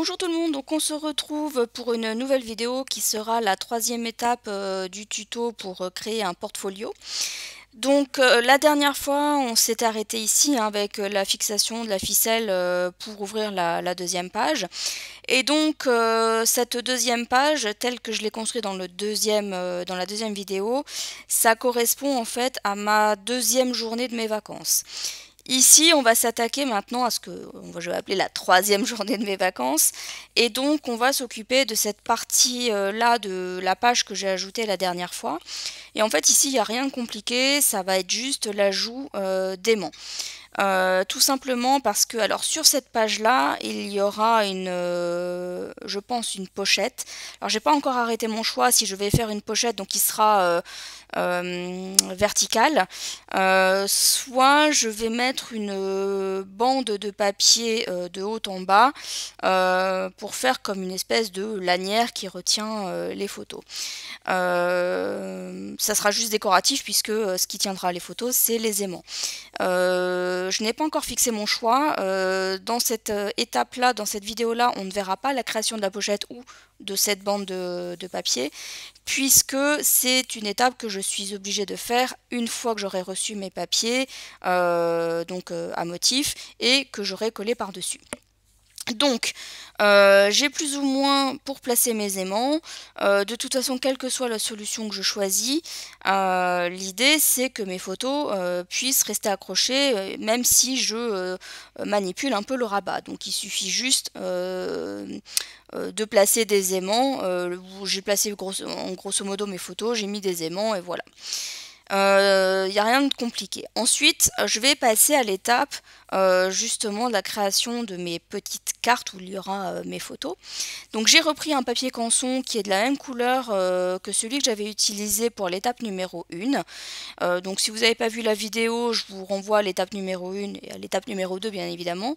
Bonjour tout le monde, donc on se retrouve pour une nouvelle vidéo qui sera la troisième étape du tuto pour créer un portfolio. Donc la dernière fois on s'est arrêté ici avec la fixation de la ficelle pour ouvrir la deuxième page. Et donc cette deuxième page, telle que je l'ai construite dans la deuxième vidéo, ça correspond en fait à ma deuxième journée de mes vacances. Ici, on va s'attaquer maintenant à ce que je vais appeler la troisième journée de mes vacances. Et donc, on va s'occuper de cette partie-là de la page que j'ai ajoutée la dernière fois. Et en fait, ici, il n'y a rien de compliqué, ça va être juste l'ajout d'aimants. Tout simplement parce que, alors sur cette page-là, il y aura je pense, une pochette. Alors, j'ai pas encore arrêté mon choix si je vais faire une pochette, donc qui sera verticale. Soit je vais mettre une bande de papier de haut en bas pour faire comme une espèce de lanière qui retient les photos. Ça sera juste décoratif puisque ce qui tiendra les photos, c'est les aimants. Je n'ai pas encore fixé mon choix. Dans cette étape-là, dans cette vidéo-là, on ne verra pas la création de la pochette ou de cette bande de papier, puisque c'est une étape que je suis obligée de faire une fois que j'aurai reçu mes papiers, à motif, et que j'aurai collé par-dessus. Donc, j'ai plus ou moins pour placer mes aimants. De toute façon, quelle que soit la solution que je choisis, l'idée c'est que mes photos puissent rester accrochées, même si je manipule un peu le rabat. Donc il suffit juste de placer des aimants. J'ai placé grosso modo mes photos, j'ai mis des aimants et voilà. Il n'y a rien de compliqué. Ensuite, je vais passer à l'étape justement de la création de mes petites cartes où il y aura mes photos. Donc j'ai repris un papier canson qui est de la même couleur que celui que j'avais utilisé pour l'étape numéro 1. Donc si vous n'avez pas vu la vidéo, je vous renvoie à l'étape numéro 1 et à l'étape numéro 2 bien évidemment.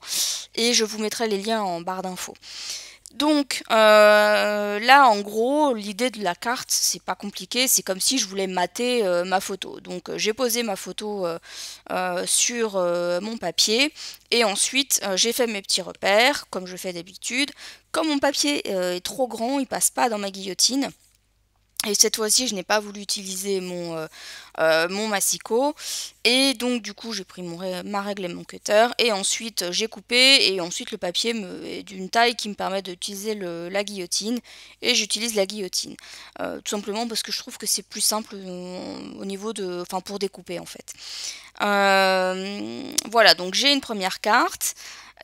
Et je vous mettrai les liens en barre d'infos. Donc là en gros l'idée de la carte c'est pas compliqué, c'est comme si je voulais mater ma photo. Donc j'ai posé ma photo sur mon papier et ensuite j'ai fait mes petits repères comme je fais d'habitude. Comme mon papier est trop grand, il passe pas dans ma guillotine. Et cette fois-ci, je n'ai pas voulu utiliser mon massicot. Et donc, du coup, j'ai pris ma règle et mon cutter. Et ensuite, j'ai coupé. Et ensuite, le papier est d'une taille qui me permet d'utiliser la guillotine. Et j'utilise la guillotine. Tout simplement parce que je trouve que c'est plus simple au niveau de... Enfin, pour découper, en fait. Voilà, donc j'ai une première carte.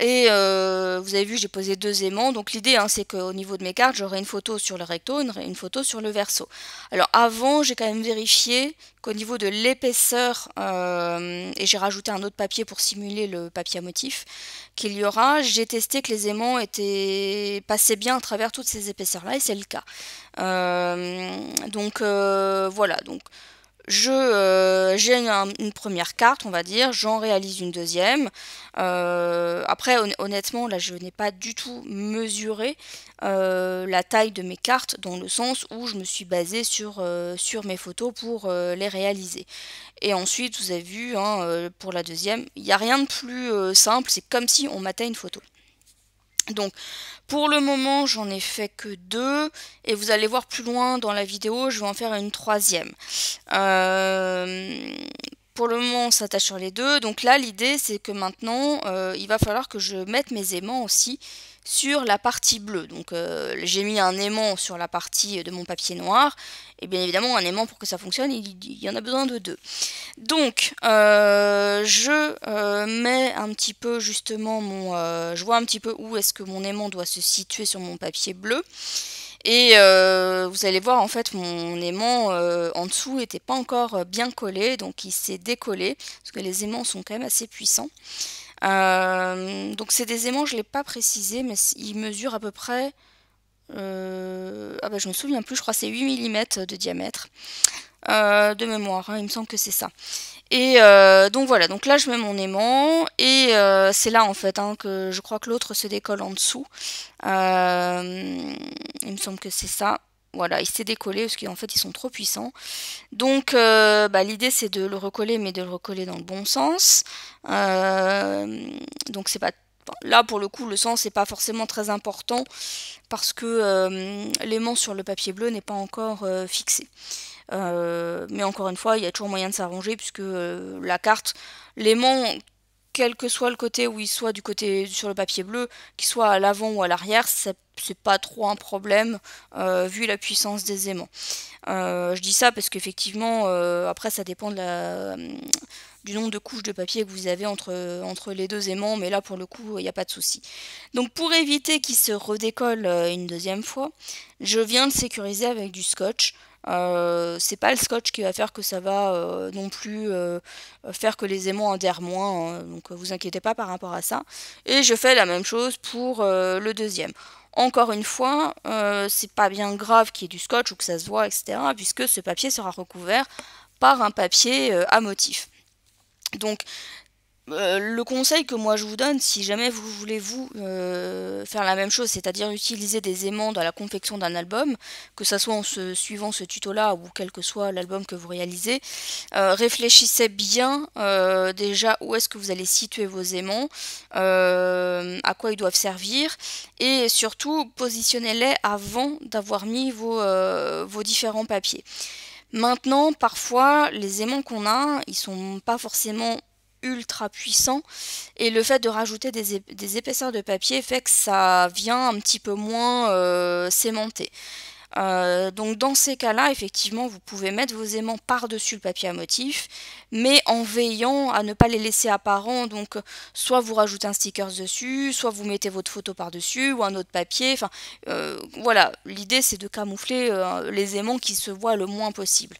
Et vous avez vu, j'ai posé deux aimants. Donc l'idée, c'est qu'au niveau de mes cartes, j'aurai une photo sur le recto, une photo sur le verso. Alors avant, j'ai quand même vérifié qu'au niveau de l'épaisseur, et j'ai rajouté un autre papier pour simuler le papier à motif, qu'il y aura, j'ai testé que les aimants passaient bien à travers toutes ces épaisseurs-là, et c'est le cas. Voilà, donc j'ai une première carte, on va dire, j'en réalise une deuxième. Après, honnêtement, là, je n'ai pas du tout mesuré la taille de mes cartes, dans le sens où je me suis basée sur mes photos pour les réaliser. Et ensuite, vous avez vu, pour la deuxième, il n'y a rien de plus simple, c'est comme si on matait une photo. Donc, pour le moment, j'en ai fait que deux, et vous allez voir plus loin dans la vidéo, je vais en faire une troisième. Pour le moment, on s'attache sur les deux. Donc là, l'idée, c'est que maintenant, il va falloir que je mette mes aimants aussi sur la partie bleue. Donc j'ai mis un aimant sur la partie de mon papier noir. Et bien évidemment, un aimant, pour que ça fonctionne, il y en a besoin de deux. Donc, je mets un petit peu justement je vois un petit peu où est-ce que mon aimant doit se situer sur mon papier bleu. Et vous allez voir, en fait, mon aimant en dessous n'était pas encore bien collé, donc il s'est décollé, parce que les aimants sont quand même assez puissants. Donc c'est des aimants, je ne l'ai pas précisé, mais ils mesurent à peu près... je me souviens plus, je crois que c'est 8 mm de diamètre. De mémoire, il me semble que c'est ça. Et donc voilà, donc là je mets mon aimant et c'est là en fait que je crois que l'autre se décolle en dessous. Il me semble que c'est ça. Voilà, il s'est décollé parce qu'en fait ils sont trop puissants. Donc l'idée c'est de le recoller, mais de le recoller dans le bon sens. Donc c'est pas Là, pour le coup, le sens n'est pas forcément très important parce que l'aimant sur le papier bleu n'est pas encore fixé. Mais encore une fois, il y a toujours moyen de s'arranger puisque la carte, l'aimant, quel que soit le côté où il soit du côté sur le papier bleu, qu'il soit à l'avant ou à l'arrière, c'est pas trop un problème vu la puissance des aimants. Je dis ça parce qu'effectivement, après ça dépend du nombre de couches de papier que vous avez entre les deux aimants, mais là pour le coup il n'y a pas de souci. Donc pour éviter qu'il se redécolle une deuxième fois, je viens de sécuriser avec du scotch. C'est pas le scotch qui va faire que ça va non plus faire que les aimants adhèrent moins, hein, donc vous inquiétez pas par rapport à ça. Et je fais la même chose pour le deuxième. Encore une fois, c'est pas bien grave qu'il y ait du scotch ou que ça se voit, etc., puisque ce papier sera recouvert par un papier à motif. Donc, le conseil que moi je vous donne, si jamais vous voulez faire la même chose, c'est-à-dire utiliser des aimants dans la confection d'un album, que ce soit en suivant ce tuto-là ou quel que soit l'album que vous réalisez, réfléchissez bien déjà où est-ce que vous allez situer vos aimants, à quoi ils doivent servir, et surtout positionnez-les avant d'avoir mis vos différents papiers. Maintenant, parfois, les aimants qu'on a, ils sont pas forcément ultra puissant et le fait de rajouter des épaisseurs de papier fait que ça vient un petit peu moins sémenté. Donc dans ces cas-là, effectivement, vous pouvez mettre vos aimants par-dessus le papier à motif, mais en veillant à ne pas les laisser apparents. Donc soit vous rajoutez un sticker dessus, soit vous mettez votre photo par-dessus ou un autre papier. Enfin, voilà, l'idée c'est de camoufler les aimants qui se voient le moins possible.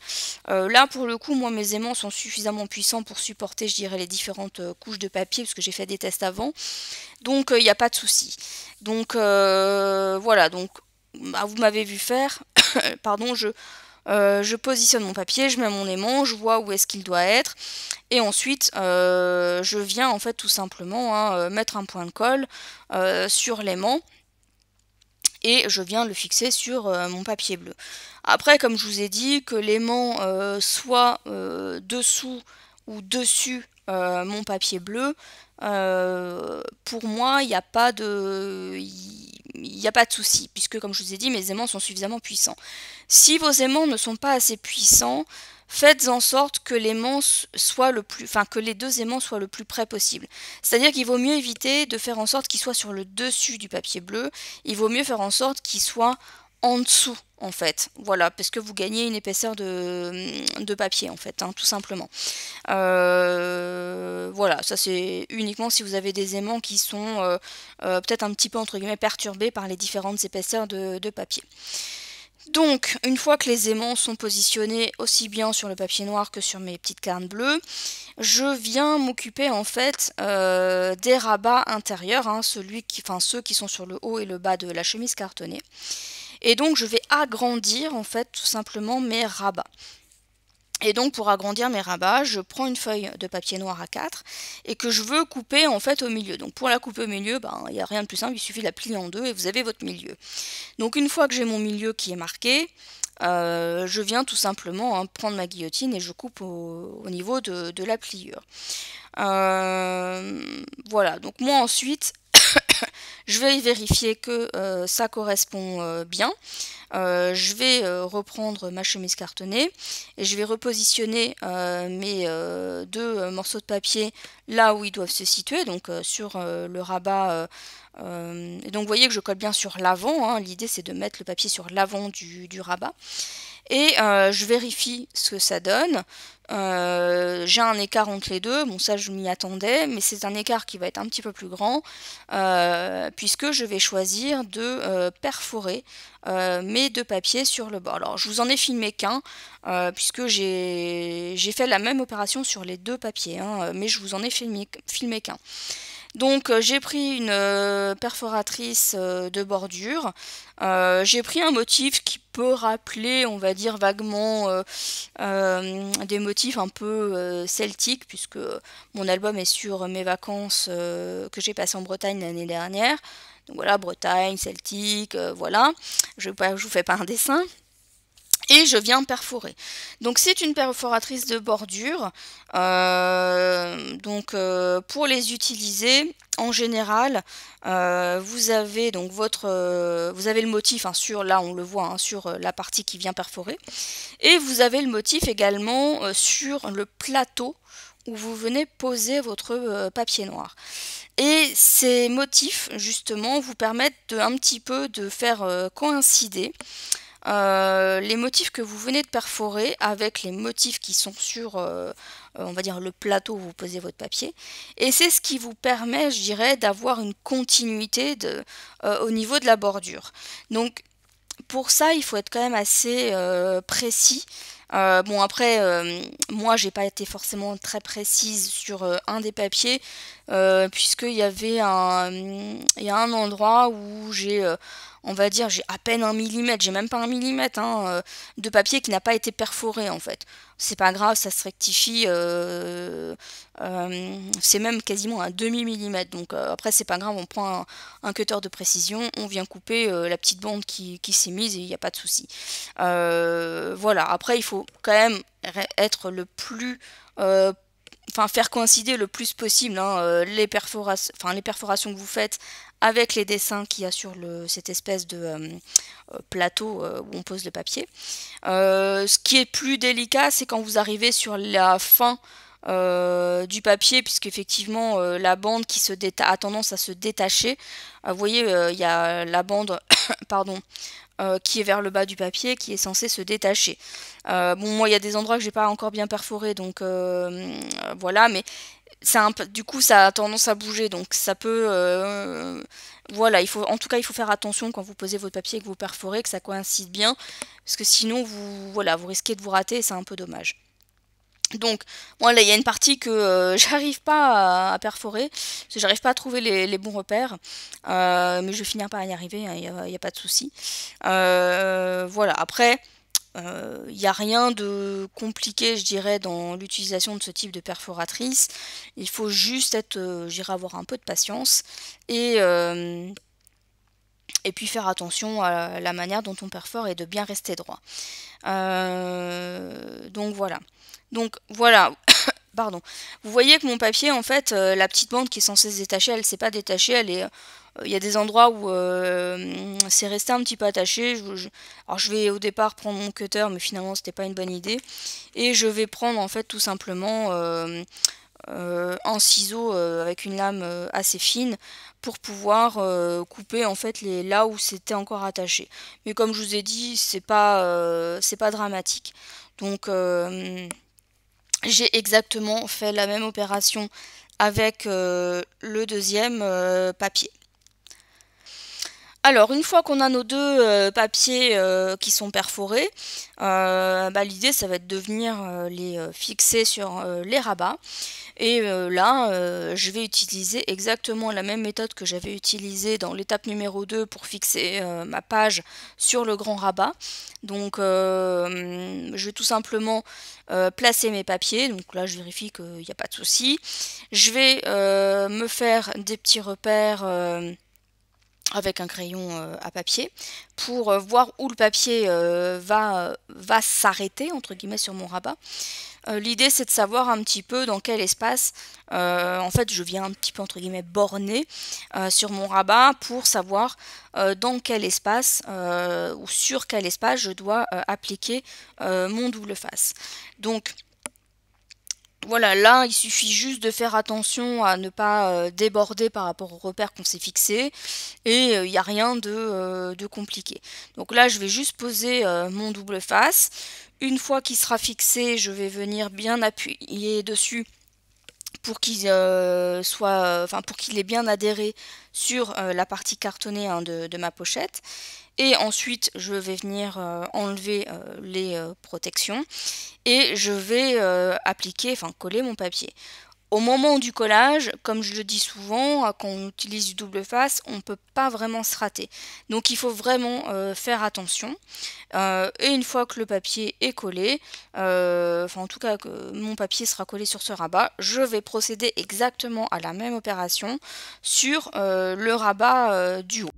Là, pour le coup, moi mes aimants sont suffisamment puissants pour supporter, je dirais, les différentes couches de papier, parce que j'ai fait des tests avant. Donc il n'y a pas de souci. Donc voilà, donc bah, vous m'avez vu faire, pardon, je positionne mon papier, je mets mon aimant, je vois où est-ce qu'il doit être, et ensuite je viens en fait tout simplement mettre un point de colle sur l'aimant, et je viens le fixer sur mon papier bleu. Après, comme je vous ai dit, que l'aimant soit dessous ou dessus mon papier bleu, pour moi, il n'y a pas de... Il n'y a pas de souci, puisque comme je vous ai dit, mes aimants sont suffisamment puissants. Si vos aimants ne sont pas assez puissants, faites en sorte que l'aimant soit que les deux aimants soient le plus près possible. C'est-à-dire qu'il vaut mieux éviter de faire en sorte qu'ils soient sur le dessus du papier bleu, il vaut mieux faire en sorte qu'ils soient en dessous en fait, voilà, parce que vous gagnez une épaisseur de papier en fait, hein, tout simplement. Voilà, ça c'est uniquement si vous avez des aimants qui sont peut-être un petit peu entre guillemets perturbés par les différentes épaisseurs de papier. Donc, une fois que les aimants sont positionnés aussi bien sur le papier noir que sur mes petites cartes bleues, je viens m'occuper en fait des rabats intérieurs, hein, ceux qui sont sur le haut et le bas de la chemise cartonnée. Et donc je vais agrandir en fait tout simplement mes rabats. Et donc pour agrandir mes rabats, je prends une feuille de papier noir A4 et que je veux couper en fait au milieu. Donc pour la couper au milieu, il n'y a rien de plus simple, il suffit de la plier en deux et vous avez votre milieu. Donc une fois que j'ai mon milieu qui est marqué, je viens tout simplement prendre ma guillotine et je coupe au niveau de la pliure. Voilà, donc moi ensuite, je vais vérifier que ça correspond bien. Je vais reprendre ma chemise cartonnée et je vais repositionner mes deux morceaux de papier là où ils doivent se situer, donc sur le rabat. Et donc vous voyez que je colle bien sur l'avant, hein. L'idée c'est de mettre le papier sur l'avant du rabat. Et je vérifie ce que ça donne. J'ai un écart entre les deux, bon ça je m'y attendais, mais c'est un écart qui va être un petit peu plus grand, puisque je vais choisir de perforer mes deux papiers sur le bord. Alors je vous en ai filmé qu'un, puisque j'ai fait la même opération sur les deux papiers, hein, mais je vous en ai filmé qu'un. Donc j'ai pris une perforatrice de bordure, j'ai pris un motif qui peut rappeler, on va dire vaguement, des motifs un peu celtiques, puisque mon album est sur mes vacances que j'ai passées en Bretagne l'année dernière. Donc voilà, Bretagne, celtique, voilà, je vous fais pas un dessin. et je viens perforer. Donc c'est une perforatrice de bordure. Pour les utiliser, en général, vous avez donc vous avez le motif, hein, sur, là on le voit, hein, sur la partie qui vient perforer, et vous avez le motif également sur le plateau où vous venez poser votre papier noir. Et ces motifs, justement, vous mettent un petit peu de faire coïncider les motifs que vous venez de perforer avec les motifs qui sont sur, on va dire, le plateau où vous posez votre papier. Et c'est ce qui vous permet, je dirais, d'avoir une continuité au niveau de la bordure. Donc, pour ça, il faut être quand même assez précis. Bon après, moi j'ai pas été forcément très précise sur un des papiers, puisqu'il y avait il y a un endroit où j'ai, on va dire, j'ai à peine 1 mm, j'ai même pas 1 mm, hein, de papier qui n'a pas été perforé en fait. C'est pas grave, ça se rectifie, c'est même quasiment un demi-millimètre, donc après c'est pas grave, on prend un cutter de précision, on vient couper la petite bande qui s'est mise et il n'y a pas de souci. Voilà, après il faut quand même être le plus faire coïncider le plus possible, hein, les perforations que vous faites avec les dessins qu'il y a sur cette espèce de plateau où on pose le papier. Ce qui est plus délicat, c'est quand vous arrivez sur la fin du papier, puisqu'effectivement la bande qui a tendance à se détacher. Vous voyez, il y a la bande pardon, qui est vers le bas du papier, qui est censé se détacher. Bon, moi, il y a des endroits que j'ai pas encore bien perforé, donc voilà, mais du coup, ça a tendance à bouger, donc ça peut... voilà, en tout cas, il faut faire attention quand vous posez votre papier et que vous perforez, que ça coïncide bien, parce que sinon, vous risquez de vous rater et c'est un peu dommage. Donc, moi là, il y a une partie que j'arrive pas à perforer, parce que j'arrive pas à trouver les bons repères, mais je vais finir par y arriver, il n'y a pas de souci. Voilà, après, il n'y a rien de compliqué, je dirais, dans l'utilisation de ce type de perforatrice. Il faut juste avoir un peu de patience et puis faire attention à la manière dont on perfore et de bien rester droit. Donc voilà. Donc voilà, pardon. Vous voyez que mon papier, en fait, la petite bande qui est censée se détacher, elle ne s'est pas détachée. Il y a des endroits où c'est resté un petit peu attaché. Alors je vais au départ prendre mon cutter, mais finalement c'était pas une bonne idée. Et je vais prendre en fait tout simplement un ciseau avec une lame assez fine pour pouvoir couper en fait là où c'était encore attaché. Mais comme je vous ai dit, c'est pas dramatique. Donc j'ai exactement fait la même opération avec le deuxième papier. Alors, une fois qu'on a nos deux papiers qui sont perforés, l'idée ça va être de venir les fixer sur les rabats. Et là, je vais utiliser exactement la même méthode que j'avais utilisée dans l'étape numéro 2 pour fixer ma page sur le grand rabat. Donc, je vais tout simplement placer mes papiers. Donc là, je vérifie qu'il n'y a pas de souci. Je vais me faire des petits repères avec un crayon à papier pour voir où le papier va s'arrêter entre guillemets sur mon rabat. L'idée c'est de savoir un petit peu dans quel espace en fait je viens un petit peu entre guillemets borner sur mon rabat pour savoir dans quel espace ou sur quel espace je dois appliquer mon double face. Donc voilà, là, il suffit juste de faire attention à ne pas déborder par rapport au repère qu'on s'est fixé et il n'y a rien de compliqué. Donc là, je vais juste poser mon double face. Une fois qu'il sera fixé, je vais venir bien appuyer dessus pour qu'il pour qu'il ait bien adhéré sur la partie cartonnée, hein, de ma pochette. Et ensuite, je vais venir enlever les protections et je vais coller mon papier. Au moment du collage, comme je le dis souvent, quand on utilise du double face, on ne peut pas vraiment se rater. Donc il faut vraiment faire attention. Et une fois que le papier est collé, en tout cas que mon papier sera collé sur ce rabat, je vais procéder exactement à la même opération sur le rabat du haut.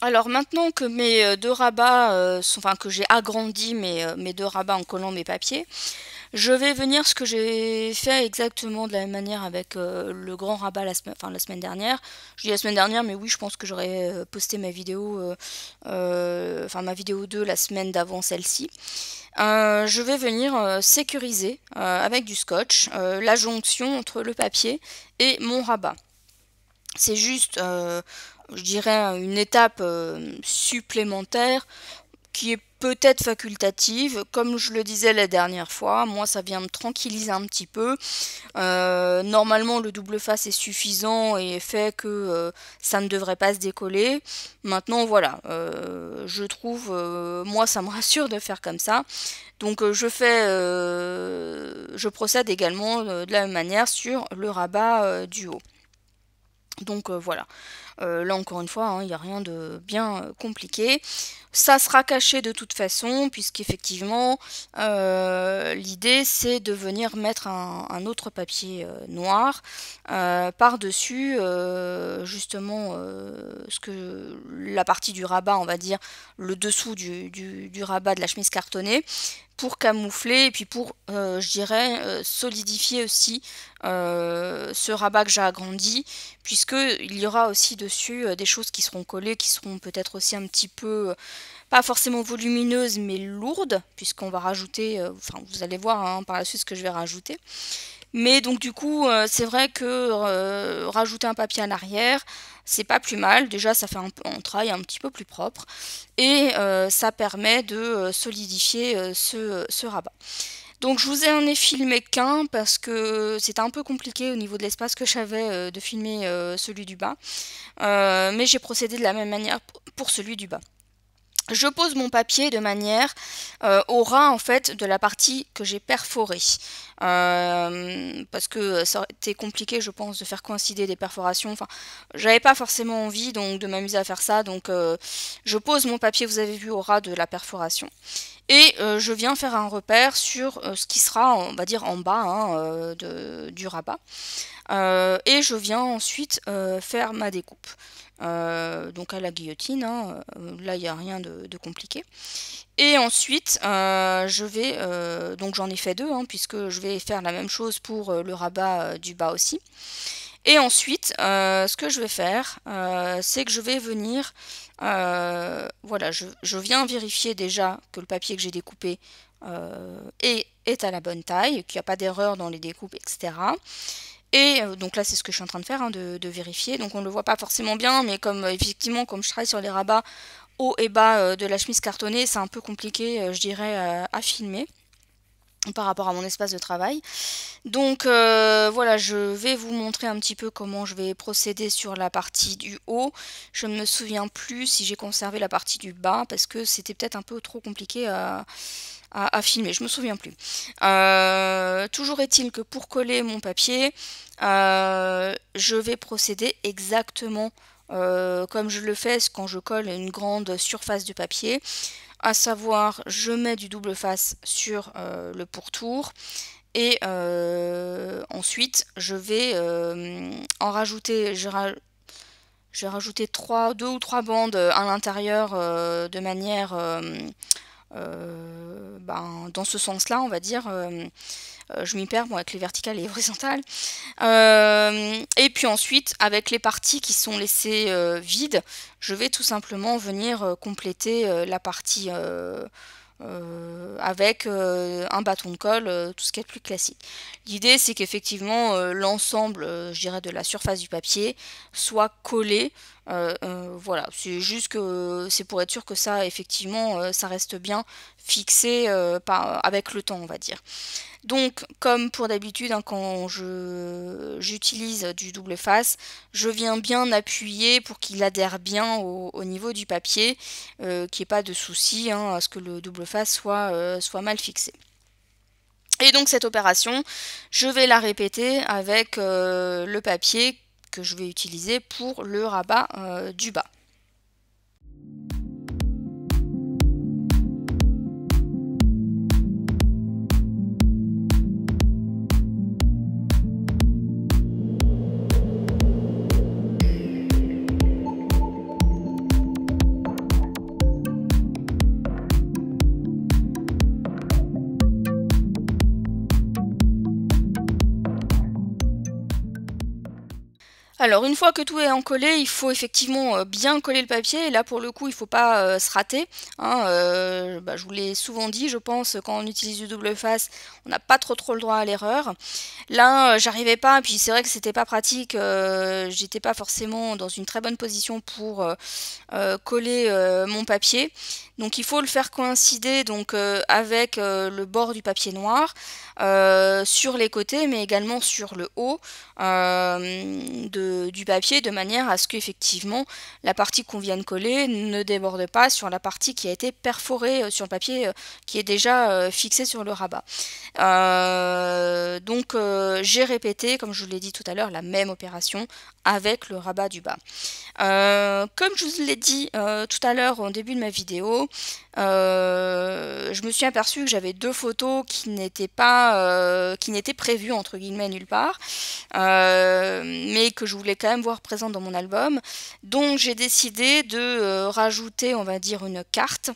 Alors maintenant que mes deux rabats, enfin que j'ai agrandi mes deux rabats en collant mes papiers, je vais venir ce que j'ai fait exactement de la même manière avec le grand rabat la semaine dernière. Je dis la semaine dernière, mais oui, je pense que j'aurais posté ma vidéo, enfin ma vidéo 2 la semaine d'avant celle-ci. Je vais venir sécuriser avec du scotch la jonction entre le papier et mon rabat. C'est juste, je dirais, une étape supplémentaire qui est peut-être facultative. Comme je le disais la dernière fois, moi ça vient me tranquilliser un petit peu. Normalement le double face est suffisant et fait que ça ne devrait pas se décoller. Maintenant voilà, je trouve, moi ça me rassure de faire comme ça. Donc je procède également de la même manière sur le rabat du haut. Donc voilà, là encore une fois, hein, il n'y a rien de bien compliqué. Ça sera caché de toute façon, puisqu'effectivement, l'idée c'est de venir mettre un autre papier noir par-dessus justement la partie du rabat, on va dire, le dessous du rabat de la chemise cartonnée, pour camoufler et puis pour, je dirais, solidifier aussi ce rabat que j'ai agrandi, puisqu'il y aura aussi dessus des choses qui seront collées, qui seront peut-être aussi un petit peu, pas forcément volumineuses, mais lourdes, puisqu'on va rajouter, enfin vous allez voir hein, par la suite ce que je vais rajouter. Mais donc du coup, c'est vrai que rajouter un papier à l'arrière, c'est pas plus mal. Déjà, ça fait un travail un petit peu plus propre. Et ça permet de solidifier ce rabat. Donc je vous en ai filmé qu'un parce que c'était un peu compliqué au niveau de l'espace que j'avais de filmer celui du bas. Mais j'ai procédé de la même manière pour celui du bas. Je pose mon papier de manière au ras en fait de la partie que j'ai perforée. Parce que ça aurait été compliqué je pense de faire coïncider des perforations. Enfin, j'avais pas forcément envie donc de m'amuser à faire ça. Donc je pose mon papier, vous avez vu, au ras de la perforation. Et je viens faire un repère sur ce qui sera, on va dire, en bas hein, du rabat. Et je viens ensuite faire ma découpe. Donc à la guillotine, hein, là il n'y a rien de compliqué. Et ensuite, je vais, donc j'en ai fait deux, hein, puisque je vais faire la même chose pour le rabat du bas aussi. Et ensuite, ce que je vais faire, c'est que je vais venir, voilà, je viens vérifier déjà que le papier que j'ai découpé est à la bonne taille, qu'il n'y a pas d'erreur dans les découpes, etc. Et donc là c'est ce que je suis en train de faire, hein, de vérifier. Donc on ne le voit pas forcément bien, mais comme effectivement comme je travaille sur les rabats haut et bas de la chemise cartonnée, c'est un peu compliqué je dirais à filmer par rapport à mon espace de travail. Donc voilà, je vais vous montrer un petit peu comment je vais procéder sur la partie du haut. Je ne me souviens plus si j'ai conservé la partie du bas parce que c'était peut-être un peu trop compliqué à filmer, je me souviens plus. Toujours est-il que pour coller mon papier, je vais procéder exactement comme je le fais quand je colle une grande surface de papier, à savoir je mets du double face sur le pourtour et ensuite je vais en rajouter, j'ai rajouté 2 ou 3 bandes à l'intérieur de manière dans ce sens-là, on va dire. Je m'y perds avec les verticales et les horizontales. Et puis ensuite, avec les parties qui sont laissées vides, je vais tout simplement venir compléter la partie avec un bâton de colle, tout ce qui est plus classique. L'idée c'est qu'effectivement l'ensemble, je dirais, de la surface du papier soit collé. Voilà, c'est juste que c'est pour être sûr que ça, effectivement, ça reste bien fixé avec le temps, on va dire. Donc, comme pour d'habitude, hein, quand j'utilise du double face, je viens bien appuyer pour qu'il adhère bien au niveau du papier, qu'il n'y ait pas de souci hein, à ce que le double face soit mal fixé. Et donc cette opération, je vais la répéter avec le papier que je vais utiliser pour le rabat du bas. Alors une fois que tout est encollé, il faut effectivement bien coller le papier, et là pour le coup il ne faut pas se rater, hein, je vous l'ai souvent dit, je pense, quand on utilise du double face, on n'a pas trop le droit à l'erreur. Là j'arrivais pas, et puis c'est vrai que c'était pas pratique, j'étais pas forcément dans une très bonne position pour coller mon papier. Donc il faut le faire coïncider donc avec le bord du papier noir sur les côtés, mais également sur le haut du papier, de manière à ce qu'effectivement la partie qu'on vient de coller ne déborde pas sur la partie qui a été perforée sur le papier qui est déjà fixé sur le rabat. Donc j'ai répété, comme je vous l'ai dit tout à l'heure, la même opération avec le rabat du bas. Comme je vous l'ai dit tout à l'heure au début de ma vidéo, je me suis aperçue que j'avais deux photos qui n'étaient prévues entre guillemets nulle part, mais que je voulais quand même voir présentes dans mon album. Donc j'ai décidé de rajouter, on va dire, une carte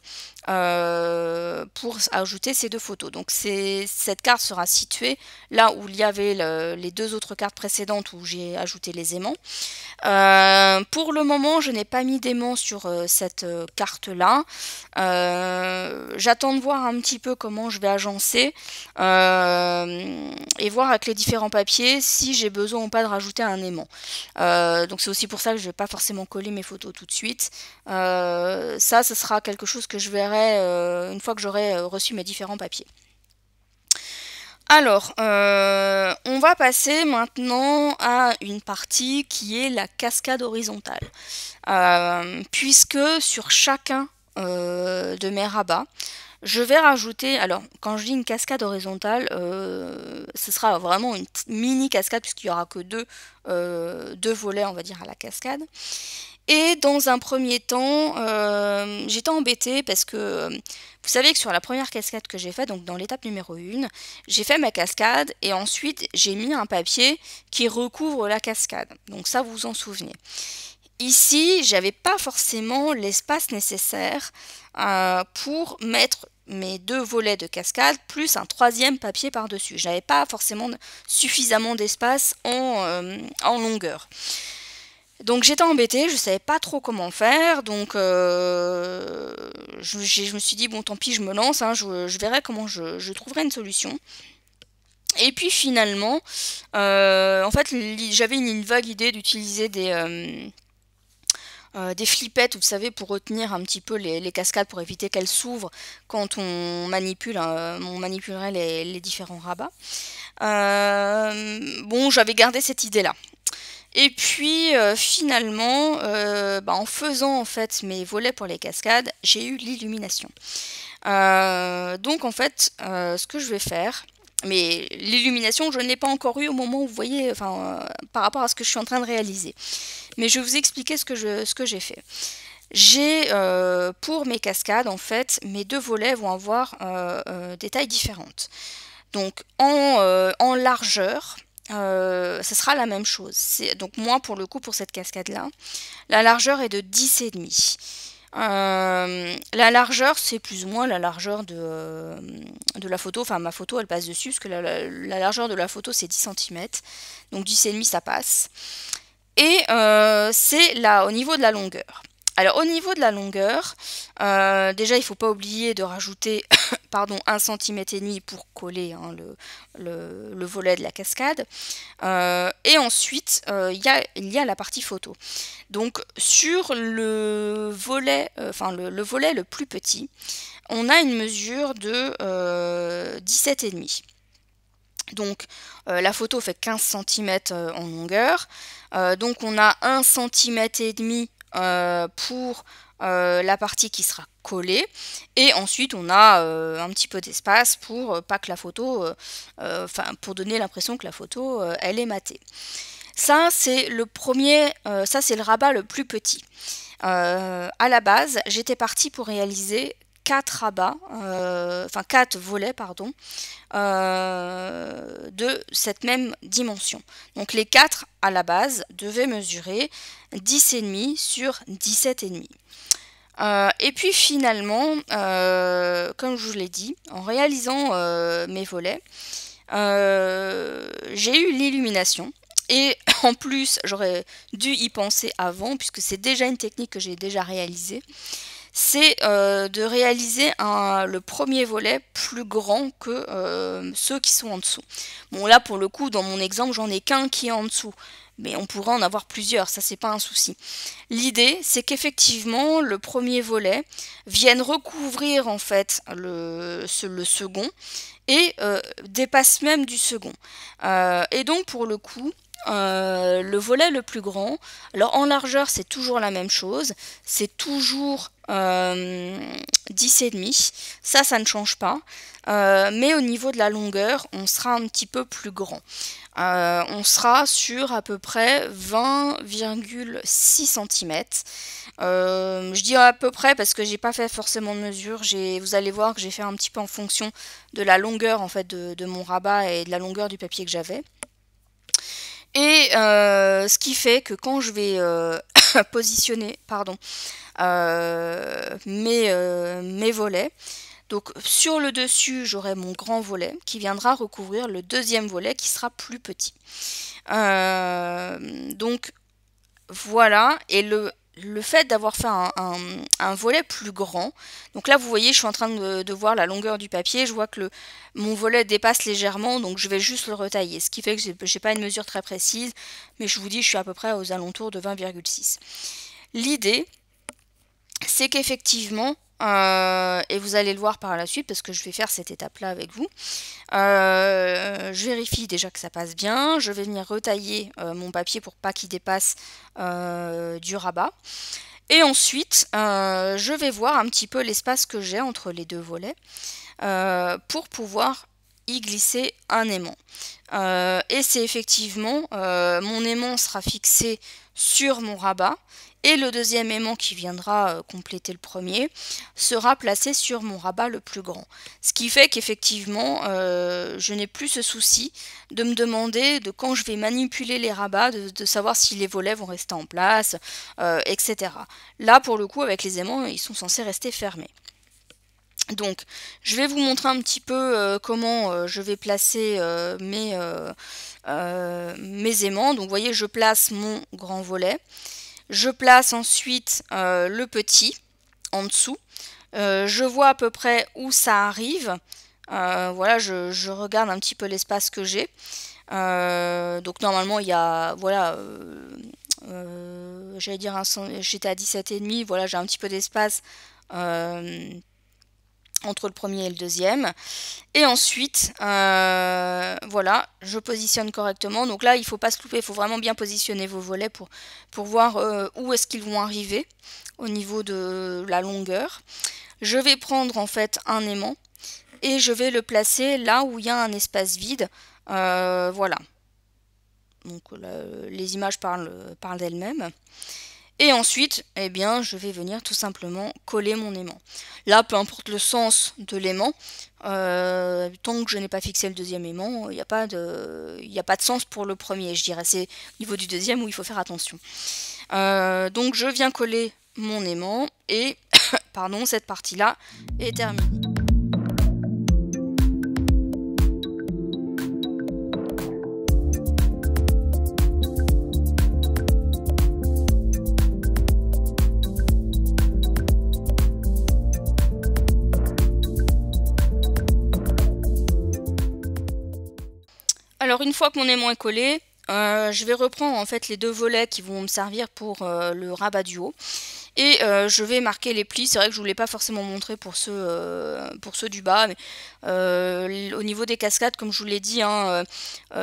pour ajouter ces deux photos. Donc cette carte sera située là où il y avait les deux autres cartes précédentes où j'ai ajouté les aimants. Pour le moment, je n'ai pas mis d'aimant sur cette carte-là. J'attends de voir un petit peu comment je vais agencer et voir avec les différents papiers si j'ai besoin ou pas de rajouter un aimant. Donc c'est aussi pour ça que je ne vais pas forcément coller mes photos tout de suite. Ça, ce sera quelque chose que je verrai une fois que j'aurai reçu mes différents papiers. Alors, on va passer maintenant à une partie qui est la cascade horizontale. Puisque sur chacun de mes rabats, je vais rajouter, alors quand je dis une cascade horizontale, ce sera vraiment une mini cascade puisqu'il n'y aura que deux volets, on va dire, à la cascade. Et dans un premier temps, j'étais embêtée parce que vous savez que sur la première cascade que j'ai faite, donc dans l'étape numéro 1, j'ai fait ma cascade et ensuite j'ai mis un papier qui recouvre la cascade. Donc ça, vous vous en souvenez. Ici, j'avais pas forcément l'espace nécessaire pour mettre mes deux volets de cascade plus un troisième papier par-dessus. J'avais pas forcément suffisamment d'espace en longueur. Donc j'étais embêtée, je savais pas trop comment faire, donc je me suis dit bon tant pis, je me lance, hein, je verrai comment je trouverai une solution. Et puis finalement, en fait j'avais une vague idée d'utiliser des flippettes, vous savez, pour retenir un petit peu les cascades, pour éviter qu'elles s'ouvrent quand on manipulerait les différents rabats. Bon, j'avais gardé cette idée-là. Et puis finalement, en faisant en fait mes volets pour les cascades, j'ai eu l'illumination. Donc en fait, ce que je vais faire, mais l'illumination, je ne l'ai pas encore eu au moment où vous voyez, par rapport à ce que je suis en train de réaliser. Mais je vais vous expliquer ce que j'ai fait. J'ai, pour mes cascades, en fait, mes deux volets vont avoir des tailles différentes. Donc en largeur, ce sera la même chose. Donc moi, pour le coup, pour cette cascade-là, la largeur est de 10,5. La largeur, c'est plus ou moins la largeur de la photo. Enfin, ma photo, elle passe dessus, parce que la largeur de la photo, c'est 10 cm. Donc 10,5, ça passe. Et c'est là, au niveau de la longueur. Alors au niveau de la longueur, déjà il ne faut pas oublier de rajouter pardon, 1,5 cm pour coller hein, le volet de la cascade. Et ensuite il y a la partie photo. Donc sur le volet, le volet le plus petit, on a une mesure de 17,5. Donc la photo fait 15 cm en longueur, donc on a 1,5 cm pour la partie qui sera collée, et ensuite on a un petit peu d'espace pour pas que la photo, pour donner l'impression que la photo elle est matée. Ça c'est le premier, ça c'est le rabat le plus petit. À la base, j'étais partie pour réaliser 4 rabats, 4 volets, pardon, de cette même dimension. Donc les 4 à la base devaient mesurer 10,5 sur 17,5. Et puis finalement, comme je vous l'ai dit, en réalisant mes volets, j'ai eu l'illumination. Et en plus, j'aurais dû y penser avant, puisque c'est déjà une technique que j'ai déjà réalisée, c'est de réaliser le premier volet plus grand que ceux qui sont en dessous. Bon là pour le coup dans mon exemple j'en ai qu'un qui est en dessous, mais on pourrait en avoir plusieurs, ça c'est pas un souci. L'idée c'est qu'effectivement le premier volet vienne recouvrir en fait le second et dépasse même du second. Et donc pour le coup, le volet le plus grand, alors en largeur c'est toujours la même chose, c'est toujours 10,5, ça ne change pas, mais au niveau de la longueur on sera un petit peu plus grand. On sera sur à peu près 20,6 cm. Je dis à peu près parce que j'ai pas fait forcément de mesure. Vous allez voir que j'ai fait un petit peu en fonction de la longueur en fait de mon rabat et de la longueur du papier que j'avais. Et ce qui fait que quand je vais positionner mes volets, donc sur le dessus j'aurai mon grand volet qui viendra recouvrir le deuxième volet qui sera plus petit. Donc voilà, et le fait d'avoir fait un volet plus grand, donc là vous voyez je suis en train de voir la longueur du papier, je vois que mon volet dépasse légèrement, donc je vais juste le retailler, ce qui fait que j'ai pas une mesure très précise, mais je vous dis je suis à peu près aux alentours de 20,6. L'idée c'est qu'effectivement, et vous allez le voir par la suite parce que je vais faire cette étape là avec vous, je vérifie déjà que ça passe bien, je vais venir retailler mon papier pour pas qu'il dépasse du rabat, et ensuite je vais voir un petit peu l'espace que j'ai entre les deux volets pour pouvoir y glisser un aimant. Et c'est effectivement, mon aimant sera fixé sur mon rabat et le deuxième aimant qui viendra compléter le premier sera placé sur mon rabat le plus grand. Ce qui fait qu'effectivement je n'ai plus ce souci de me demander de quand je vais manipuler les rabats, de savoir si les volets vont rester en place, etc. Là pour le coup avec les aimants ils sont censés rester fermés. Donc, je vais vous montrer un petit peu comment je vais placer mes aimants. Donc, vous voyez, je place mon grand volet. Je place ensuite le petit en dessous. Je vois à peu près où ça arrive. Voilà, je regarde un petit peu l'espace que j'ai. Donc, normalement, il y a, voilà, j'allais dire, j'étais à 17,5. Voilà, j'ai un petit peu d'espace entre le premier et le deuxième, et ensuite voilà, je positionne correctement. Donc là il ne faut pas se louper, il faut vraiment bien positionner vos volets pour voir où est-ce qu'ils vont arriver au niveau de la longueur. Je vais prendre en fait un aimant et je vais le placer là où il y a un espace vide, voilà. Donc là, les images parlent d'elles-mêmes. Et ensuite, eh bien, je vais venir tout simplement coller mon aimant. Là, peu importe le sens de l'aimant, tant que je n'ai pas fixé le deuxième aimant, il n'y a pas de sens pour le premier, je dirais. C'est au niveau du deuxième où il faut faire attention. Donc, je viens coller mon aimant et, pardon, cette partie-là est terminée. Alors une fois que mon aimant est collé, je vais reprendre en fait les deux volets qui vont me servir pour le rabat du haut. Et je vais marquer les plis. C'est vrai que je ne vous l'ai pas forcément montré pour ceux du bas. Mais, au niveau des cascades, comme je vous l'ai dit, hein,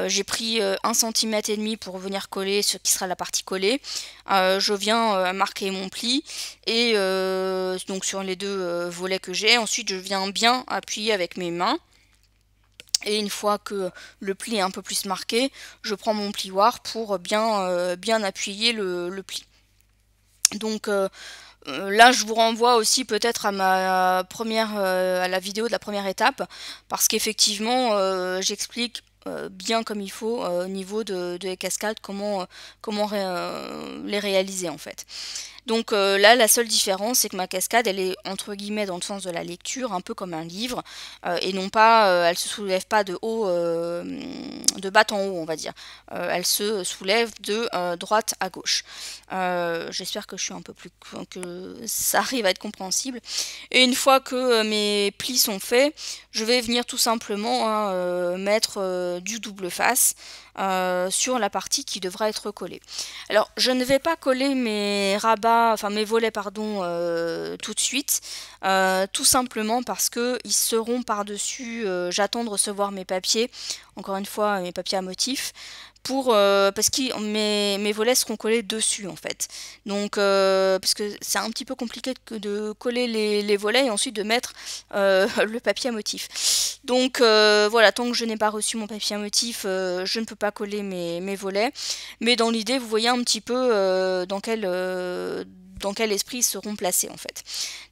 j'ai pris 1,5 cm pour venir coller ce qui sera la partie collée. Je viens marquer mon pli. Et donc sur les deux volets que j'ai. Ensuite je viens bien appuyer avec mes mains. Et une fois que le pli est un peu plus marqué, je prends mon plioir pour bien appuyer le pli. Donc là je vous renvoie aussi peut-être à à la vidéo de la première étape, parce qu'effectivement j'explique bien comme il faut au niveau de les cascades comment les réaliser en fait. Donc là, la seule différence, c'est que ma cascade, elle est entre guillemets dans le sens de la lecture, un peu comme un livre, et non pas, elle se soulève pas de haut, de bas en haut, on va dire. Elle se soulève de droite à gauche. J'espère que je suis un peu plus, que ça arrive à être compréhensible. Et une fois que mes plis sont faits, je vais venir tout simplement hein, mettre du double face sur la partie qui devra être collée. Alors je ne vais pas coller mes rabats, enfin mes volets pardon, tout de suite, tout simplement parce que ils seront par-dessus, j'attends de recevoir mes papiers, encore une fois mes papiers à motifs, parce que mes volets seront collés dessus en fait. Donc parce que c'est un petit peu compliqué de coller les volets et ensuite de mettre le papier à motif. Donc voilà, tant que je n'ai pas reçu mon papier à motif, je ne peux pas coller mes volets. Mais dans l'idée, vous voyez un petit peu dans quel esprit ils seront placés en fait.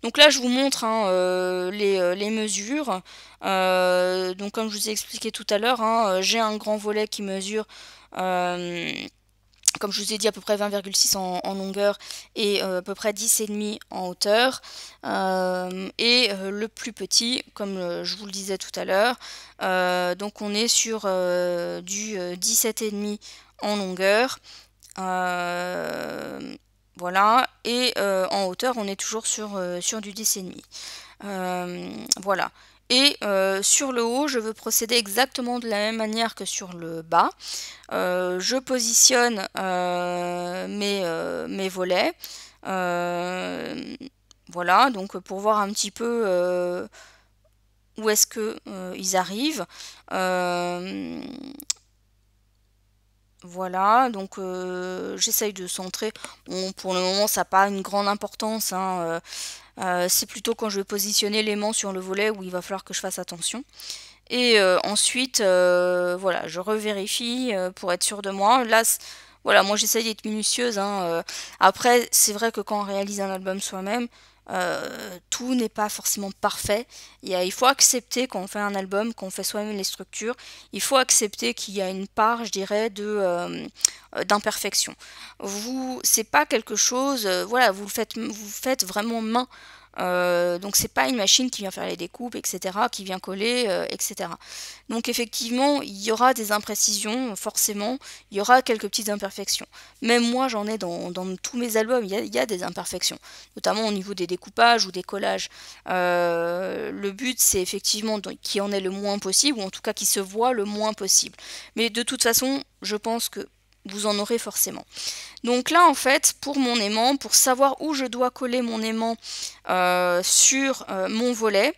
Donc là, je vous montre hein, les mesures. Donc comme je vous ai expliqué tout à l'heure, hein, j'ai un grand volet qui mesure comme je vous ai dit, à peu près 20,6 en longueur et à peu près 10,5 en hauteur. Le plus petit, comme je vous le disais tout à l'heure, donc on est sur du 17,5 en longueur. Voilà, et en hauteur, on est toujours sur du 10,5. Voilà. Et sur le haut, je veux procéder exactement de la même manière que sur le bas. Je positionne mes volets. Voilà, donc pour voir un petit peu où est-ce que ils arrivent. Voilà, donc j'essaye de centrer. Bon, pour le moment, ça n'a pas une grande importance, hein, c'est plutôt quand je vais positionner l'aimant sur le volet où il va falloir que je fasse attention. Et ensuite, voilà, je revérifie pour être sûre de moi. Là, voilà, moi j'essaye d'être minutieuse, hein. Après, c'est vrai que quand on réalise un album soi-même, tout n'est pas forcément parfait. Il faut accepter quand on fait un album, quand on fait soi-même les structures, il faut accepter qu'il y a une part, je dirais, d'imperfection. C'est pas quelque chose, voilà, vous faites vraiment main. Donc c'est pas une machine qui vient faire les découpes, etc., qui vient coller, etc. Donc effectivement, il y aura des imprécisions, forcément, il y aura quelques petites imperfections. Même moi, j'en ai dans tous mes albums, il y a des imperfections, notamment au niveau des découpages ou des collages. Le but, c'est effectivement qu'il y en ait le moins possible, ou en tout cas qu'il se voit le moins possible. Mais de toute façon, je pense que vous en aurez forcément. Donc là en fait pour mon aimant, pour savoir où je dois coller mon aimant sur mon volet,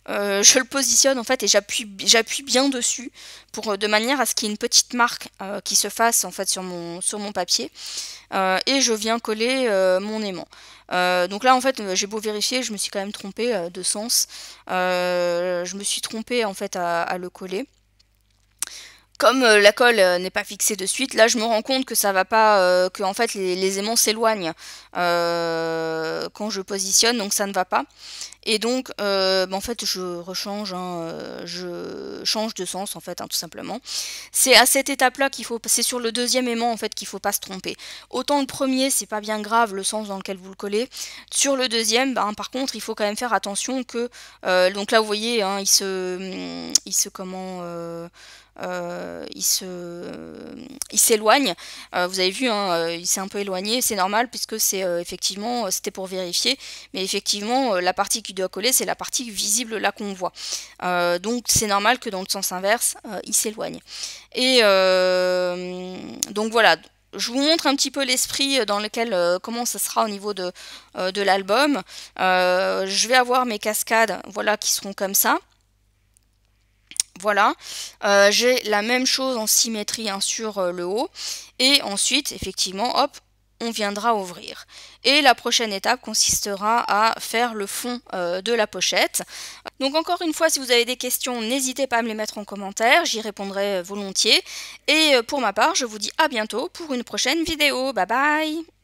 je le positionne en fait et j'appuie bien dessus de manière à ce qu'il y ait une petite marque qui se fasse en fait sur mon papier et je viens coller mon aimant. Donc là en fait j'ai beau vérifier, je me suis quand même trompée de sens. Je me suis trompée en fait à le coller. Comme la colle n'est pas fixée de suite, là je me rends compte que ça va pas, que en fait les aimants s'éloignent quand je positionne, donc ça ne va pas. Et donc en fait je rechange, hein, je change de sens en fait, hein, tout simplement. C'est à cette étape-là c'est sur le deuxième aimant en fait qu'il faut pas se tromper. Autant le premier c'est pas bien grave le sens dans lequel vous le collez. Sur le deuxième, par contre il faut quand même faire attention que, donc là vous voyez, hein, il s'éloigne. Vous avez vu, hein, il s'est un peu éloigné, c'est normal puisque c'est effectivement, c'était pour vérifier, mais effectivement la partie qui doit coller c'est la partie visible là qu'on voit. Donc c'est normal que dans le sens inverse il s'éloigne. Et donc voilà. Je vous montre un petit peu l'esprit dans lequel, comment ça sera au niveau de l'album. Je vais avoir mes cascades, voilà, qui seront comme ça. Voilà, j'ai la même chose en symétrie, hein, sur le haut. Et ensuite, effectivement, hop, on viendra ouvrir. Et la prochaine étape consistera à faire le fond de la pochette. Donc encore une fois, si vous avez des questions, n'hésitez pas à me les mettre en commentaire, j'y répondrai volontiers. Et pour ma part, je vous dis à bientôt pour une prochaine vidéo. Bye bye!